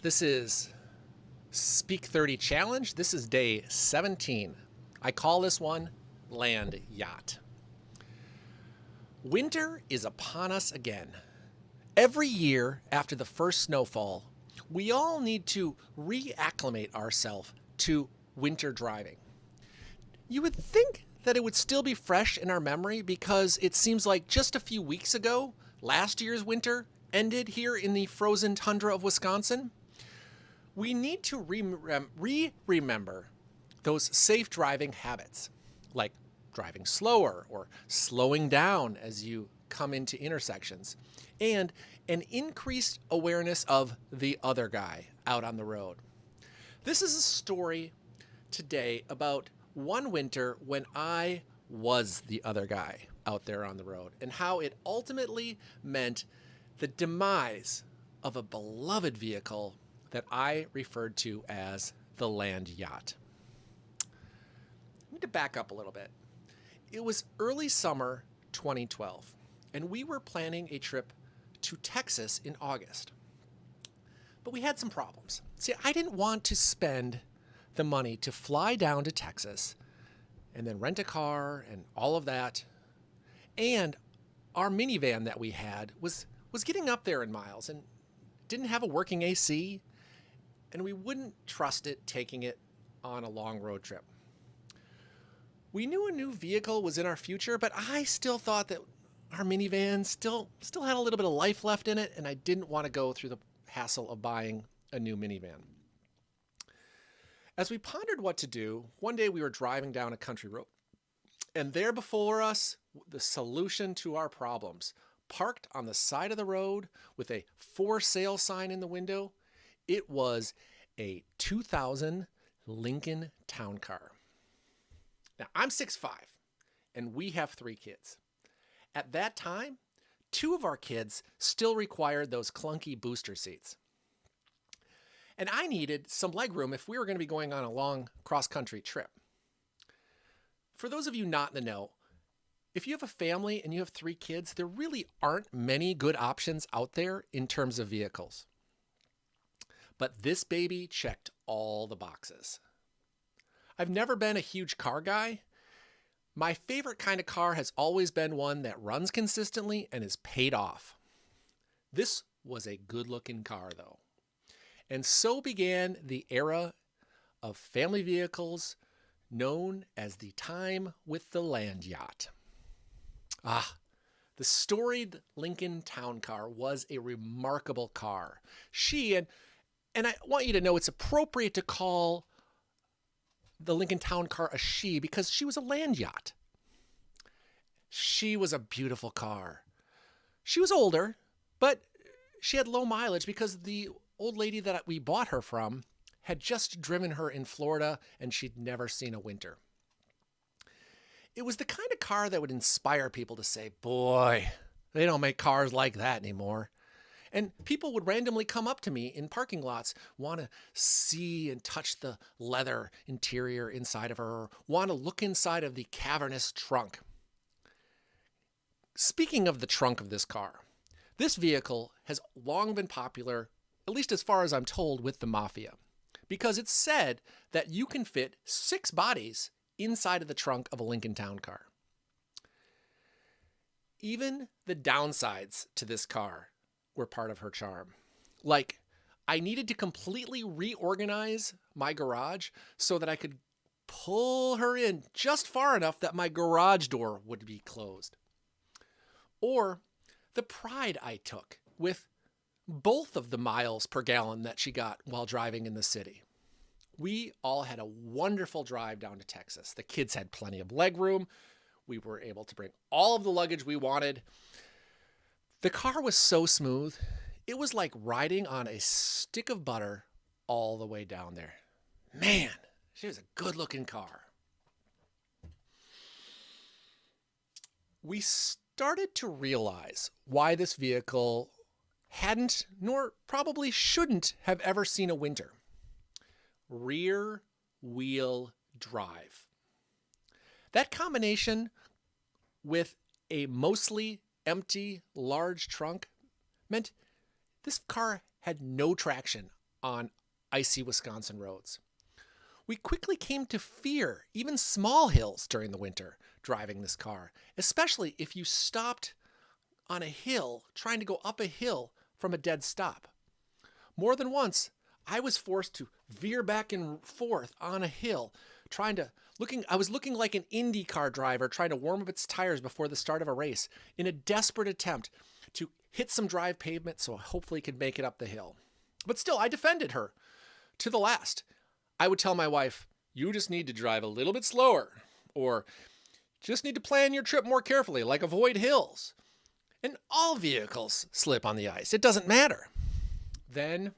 This is Speak 30 Challenge. This is day 17. I call this one Land Yacht. Winter is upon us again. Every year after the first snowfall, we all need to reacclimate ourselves to winter driving. You would think that it would still be fresh in our memory because it seems like just a few weeks ago, last year's winter ended here in the frozen tundra of Wisconsin. We need to remember those safe driving habits, like driving slower or slowing down as you come into intersections, and an increased awareness of the other guy out on the road. This is a story today about one winter when I was the other guy out there on the road and how it ultimately meant the demise of a beloved vehicle that I referred to as the Land Yacht. I need to back up a little bit. It was early summer 2012, and we were planning a trip to Texas in August. But we had some problems. See, I didn't want to spend the money to fly down to Texas and then rent a car and all of that. And our minivan that we had was getting up there in miles and didn't have a working AC, and we wouldn't trust it taking it on a long road trip. We knew a new vehicle was in our future, but I still thought that our minivan still had a little bit of life left in it, and I didn't want to go through the hassle of buying a new minivan. As we pondered what to do, one day we were driving down a country road, and there before us, the solution to our problems, parked on the side of the road with a for sale sign in the window, it was a 2000 Lincoln Town Car. Now, I'm 6'5", and we have 3 kids. At that time, 2 of our kids still required those clunky booster seats. And I needed some legroom if we were going to be going on a long cross-country trip. For those of you not in the know, if you have a family and you have 3 kids, there really aren't many good options out there in terms of vehicles. But this baby checked all the boxes. I've never been a huge car guy. My favorite kind of car has always been one that runs consistently and is paid off. This was a good-looking car, though. And so began the era of family vehicles known as the time with the Land Yacht. The storied Lincoln Town Car was a remarkable car. And I want you to know it's appropriate to call the Lincoln Town Car a she because she was a land yacht. She was a beautiful car. She was older, but she had low mileage because the old lady that we bought her from had just driven her in Florida and she'd never seen a winter. It was the kind of car that would inspire people to say, boy, they don't make cars like that anymore. And people would randomly come up to me in parking lots, want to see and touch the leather interior inside of her, or want to look inside of the cavernous trunk. Speaking of the trunk of this car, this vehicle has long been popular, at least as far as I'm told, with the mafia, because it's said that you can fit 6 bodies inside of the trunk of a Lincoln Town Car. Even the downsides to this car were part of her charm. Like, I needed to completely reorganize my garage so that I could pull her in just far enough that my garage door would be closed. Or the pride I took with both of the miles per gallon that she got while driving in the city. We all had a wonderful drive down to Texas. The kids had plenty of legroom. We were able to bring all of the luggage we wanted. The car was so smooth, it was like riding on a stick of butter all the way down there. Man, she was a good-looking car. We started to realize why this vehicle hadn't, nor probably shouldn't have ever seen a winter. Rear wheel drive. That combination with a mostly empty large trunk meant this car had no traction on icy Wisconsin roads. We quickly came to fear even small hills during the winter driving this car, especially if you stopped on a hill trying to go up a hill from a dead stop. More than once, I was forced to veer back and forth on a hill, I was looking like an IndyCar driver trying to warm up its tires before the start of a race in a desperate attempt to hit some drive pavement so hopefully could make it up the hill. But still, I defended her to the last. I would tell my wife, you just need to drive a little bit slower, or just need to plan your trip more carefully, like avoid hills. And all vehicles slip on the ice. It doesn't matter. Then,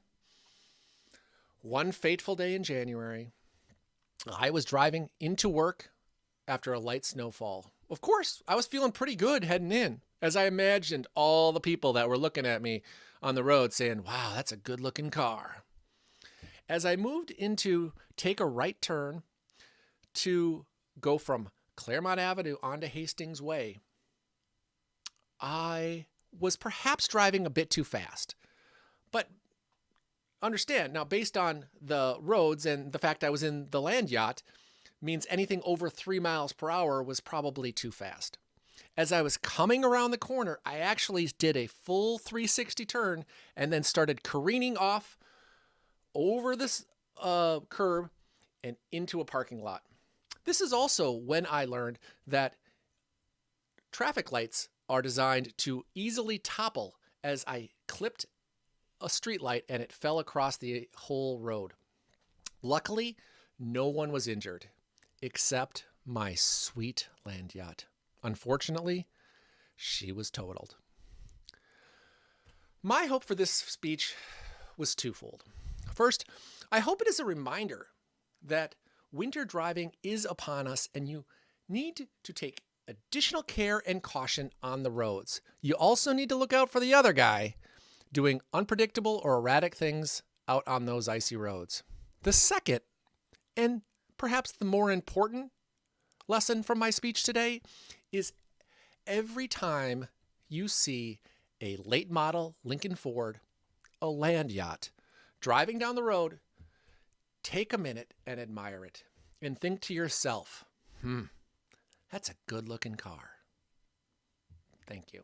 one fateful day in January, I was driving into work after a light snowfall. Of course, I was feeling pretty good heading in, as I imagined all the people that were looking at me on the road saying, wow, that's a good looking car. As I moved in to take a right turn to go from Claremont Avenue onto Hastings Way, I was perhaps driving a bit too fast. But understand, now based on the roads and the fact I was in the land yacht, means anything over 3 miles per hour was probably too fast. As I was coming around the corner, I actually did a full 360 turn and then started careening off over this curb and into a parking lot. This is also when I learned that traffic lights are designed to easily topple as I clipped a street light and it fell across the whole road. Luckily, no one was injured except my sweet land yacht. Unfortunately, she was totaled. My hope for this speech was twofold. First, I hope it is a reminder that winter driving is upon us and you need to take additional care and caution on the roads. You also need to look out for the other guy doing unpredictable or erratic things out on those icy roads. The second, and perhaps the more important lesson from my speech today, is every time you see a late model Lincoln Ford, a land yacht, driving down the road, take a minute and admire it and think to yourself, that's a good looking car. Thank you.